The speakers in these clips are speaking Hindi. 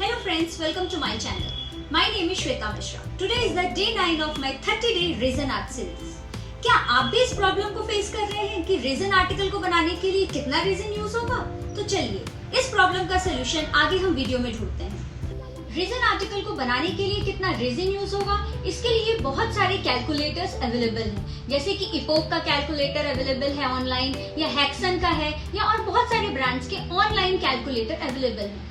Hello friends, welcome to my channel. My name is Shweta Mishra. Today is the day 9 of my 30-day resin art series. क्या आप भी इस प्रॉब्लम को फेस कर रहे हैं कि रेजिन आर्टिकल को बनाने के लिए कितना रेजिन यूज होगा? तो चलिए इस प्रॉब्लम का सोल्यूशन आगे हम वीडियो में ढूंढते हैं। रेजिन आर्टिकल को बनाने के लिए कितना रेजिन यूज होगा, इसके लिए बहुत सारे कैलकुलेटर्स अवेलेबल हैं, जैसे कि इपोक का कैलकुलेटर अवेलेबल है ऑनलाइन, या हेक्सन का है, या और बहुत सारे ब्रांड्स के ऑनलाइन कैलकुलेटर अवेलेबल हैं।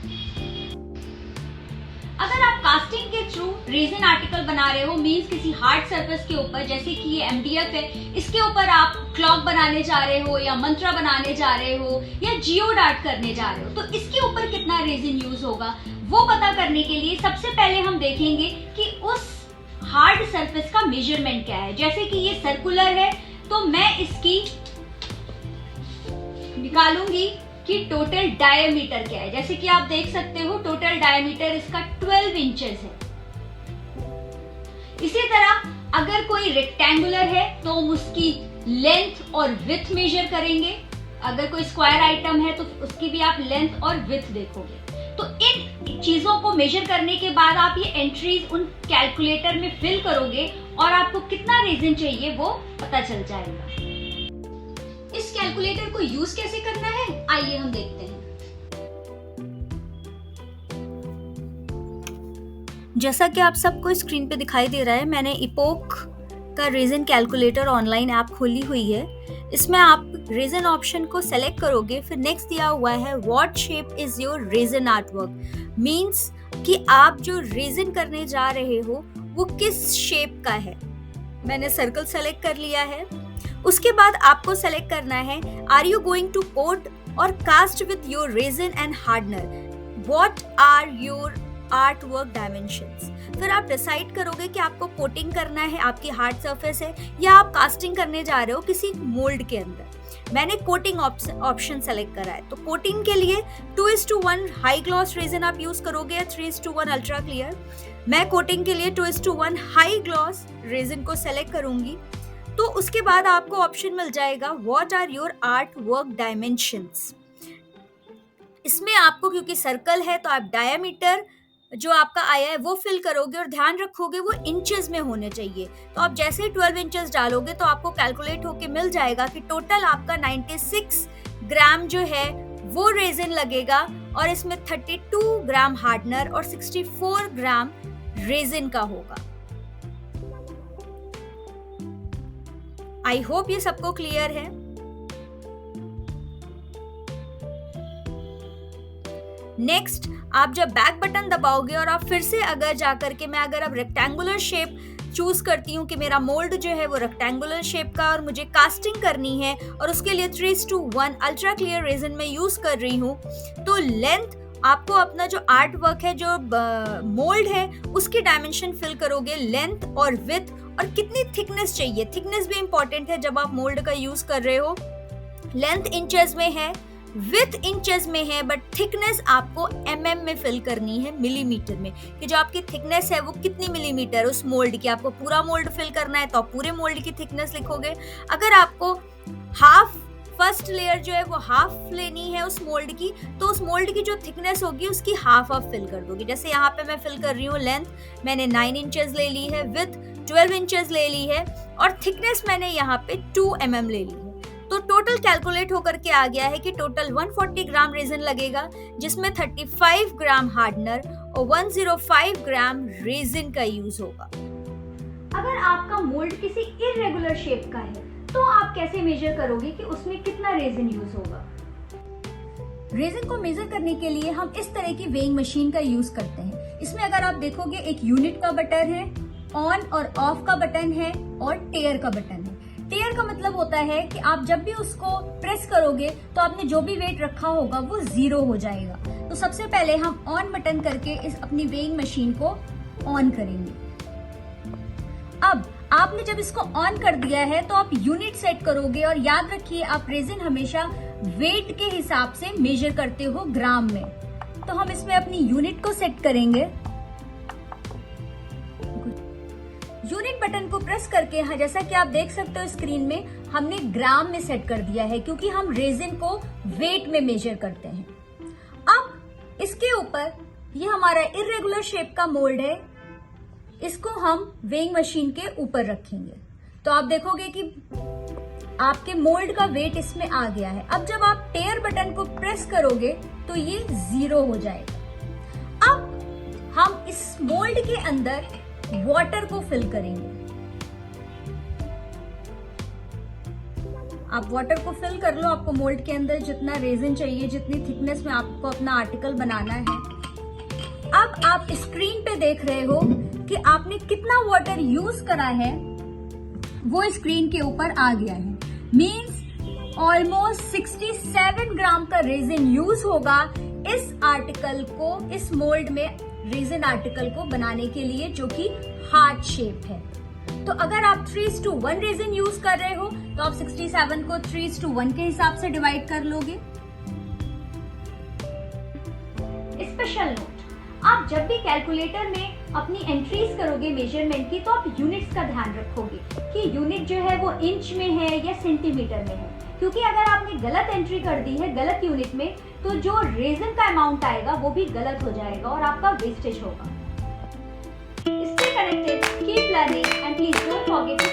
अगर आप कास्टिंग के थ्रू रेजिन आर्टिकल बना रहे हो, मींस किसी हार्ड सरफेस के ऊपर, जैसे कि ये MDF है, इसके ऊपर आप क्लॉक बनाने जा रहे हो, या मंत्रा बनाने जा रहे हो, या जियोड आर्ट करने जा रहे हो, तो इसके ऊपर कितना रेजिन यूज होगा वो पता करने के लिए सबसे पहले हम देखेंगे कि उस हार्ड सरफेस का मेजरमेंट क्या है। जैसे कि ये सर्कुलर है तो मैं इसकी निकालूंगी कि टोटल डायमीटर क्या है। जैसे कि आप देख सकते हो टोटल डायमीटर इसका 12 इंचेस है। इसी तरह अगर कोई रेक्टेंगुलर है तो हम उसकी लेंथ और विड्थ मेजर करेंगे। अगर कोई स्क्वायर आइटम है तो उसकी भी आप लेंथ और विड्थ देखोगे। तो इन चीजों को मेजर करने के बाद आप ये एंट्रीज उन कैलकुलेटर में फिल करोगे और आपको कितना रेजिन चाहिए वो पता चल जाएगा। इस कैलकुलेटर को यूज कैसे करना है, आइए हम देखते हैं। जैसा कि आप सबको स्क्रीन पे दिखाई दे रहा है, मैंने इपोक का रेजिन कैलकुलेटर ऑनलाइन ऐप खोली हुई है। इसमें आप रेजिन ऑप्शन को सेलेक्ट करोगे, फिर नेक्स्ट दिया हुआ है what shape is your resin artwork, means कि आप जो रेजिन करने जा रहे हो वो किस शेप का है। मैंने सर्कल सेलेक्ट कर लिया है। उसके बाद आपको सेलेक्ट करना है are you going to coat or cast with your resin and hardener, what are your art work dimensions. फिर आप डिसाइड करोगे कि आपको कोटिंग करना है, आपकी हार्ड सरफेस है, या आप कास्टिंग करने जा रहे हो किसी मोल्ड के अंदर। मैंने कोटिंग ऑप्शन सेलेक्ट करा है, तो कोटिंग के लिए 2:1 हाई ग्लॉस रेजिन आप यूज करोगे या 3:1 अल्ट्रा क्लियर। मैं कोटिंग के लिए 2:1 हाई ग्लॉस रेजिन को सेलेक्ट करूंगी। तो उसके बाद आपको ऑप्शन मिल जाएगा what are your art work dimensions. इसमें आपको, क्योंकि सर्कल है तो आप डायमीटर जो आपका आया है वो फिल करोगे और ध्यान रखोगे वो इंचेस में होने चाहिए। तो आप जैसे ही 12 इंचेस डालोगे तो आपको कैलकुलेट होके मिल जाएगा कि टोटल आपका 96 ग्राम जो है वो रेजिन लगेगा, और इसमें 32 ग्राम हार्डनर और 64 ग्राम रेजिन का होगा। आई होप ये सबको क्लियर है। नेक्स्ट आप जब बैक बटन दबाओगे और आप फिर से अगर जाकर के, मैं अगर अब रेक्टेंगुलर शेप चूज करती हूँ कि मेरा मोल्ड जो है वो रेक्टेंगुलर शेप का और मुझे कास्टिंग करनी है, और उसके लिए 3:1 अल्ट्रा क्लियर रेजिन में यूज कर रही हूँ, तो लेंथ आपको अपना जो आर्ट वर्क है, जो मोल्ड है, उसकी डायमेंशन फिल करोगे, लेंथ और विड्थ, और कितनी थिकनेस चाहिए। थिकनेस भी इंपॉर्टेंट है जब आप मोल्ड का यूज कर रहे हो। लेंथ इंचेस में है, विथ इंचेस में है, बट थिकनेस आपको mm में फिल करनी है, मिलीमीटर में, कि जो आपकी थिकनेस है वो कितनी मिलीमीटर उस मोल्ड की। आपको पूरा मोल्ड फिल करना है तो आप पूरे मोल्ड की थिकनेस लिखोगे। अगर आपको हाफ फर्स्ट लेयर जो है वो हाफ लेनी है उस मोल्ड की, तो उस मोल्ड की जो थिकनेस होगी उसकी हाफ आप फिल कर दोगे। जैसे यहाँ पे मैं फिल कर रही हूँ, लेंथ मैंने 9 इंचेस ले ली है, विथ 12 इंचेस ले ली है, और थिकनेस मैंने यहाँ पे 2 mm ले ली है। तो टोटल कैलकुलेट होकर के आ गया है कि टोटल 140 ग्राम रेजिन लगेगा, जिसमें 35 ग्राम हार्डनर और 105 ग्राम रेजिन का यूज होगा। अगर आपका मोल्ड किसी इर्रेगुलर शेप का है तो आप कैसे मेजर करोगे कि उसमें कितना रेजिन यूज होगा? रेजिन को मेजर करने के लिए हम इस तरह की वेइंग मशीन का यूज करते हैं। इसमें अगर आप देखोगे एक यूनिट का बटन है, ऑन और ऑफ का बटन है, और टेयर का बटन है। टेयर का मतलब होता है कि आप जब भी उसको प्रेस करोगे तो आपने जो भी वेट रखा होगा वो 0 हो जाएगा। तो सबसे पहले हम ऑन बटन करके इस अपनी वेइंग मशीन को ऑन करेंगे। अब आपने जब इसको ऑन कर दिया है तो आप यूनिट सेट करोगे, और याद रखिए आप रेजिन हमेशा वेट के हिसाब से मेजर करते हो ग्राम में। तो हम इसमें अपनी यूनिट को सेट करेंगे। यूनिट बटन को प्रेस करके, जैसा कि आप देख सकते हो स्क्रीन में, हमने ग्राम में सेट कर दिया है, क्योंकि हम रेजिन को वेट में मेजर करते हैं। अब इसके ऊपर ये हमारा इरेगुलर शेप का मोल्ड है, इसको हम वेइंग मशीन के ऊपर रखेंगे तो आप देखोगे कि आपके मोल्ड का वेट इसमें आ गया है। अब जब आप टेयर बटन को प्रेस करोगे तो ये 0 हो जाएगा। अब हम इस मोल्ड के अंदर वाटर को फिल करेंगे। आप वाटर को फिल कर लो, आपको मोल्ड के अंदर जितना रेजिन चाहिए, जितनी थिकनेस में आपको अपना आर्टिकल बनाना है। अब आप स्क्रीन पे देख रहे हो कि आपने कितना वाटर यूज करा है, वो स्क्रीन के ऊपर आ गया है। मींस ऑलमोस्ट 67 ग्राम का रेजिन यूज होगा इस आर्टिकल को, इस मोल्ड में रेजिन आर्टिकल को बनाने के लिए, जो कि हार्ट शेप है। तो अगर आप 3:1 रेजिन यूज कर रहे हो तो आप 67 को 3:1 के हिसाब से डिवाइड कर लोगे। स्पेशल नोट, आप जब भी कैलकुलेटर में अपनी एंट्रीज करोगे मेजरमेंट की, तो आप यूनिट्स का ध्यान रखोगे कि यूनिट जो है वो इंच में है या सेंटीमीटर में है, क्योंकि अगर आपने गलत एंट्री कर दी है गलत यूनिट में तो जो रेजिन का अमाउंट आएगा वो भी गलत हो जाएगा और आपका वेस्टेज होगा। Stay connected, keep learning, and please don't forget to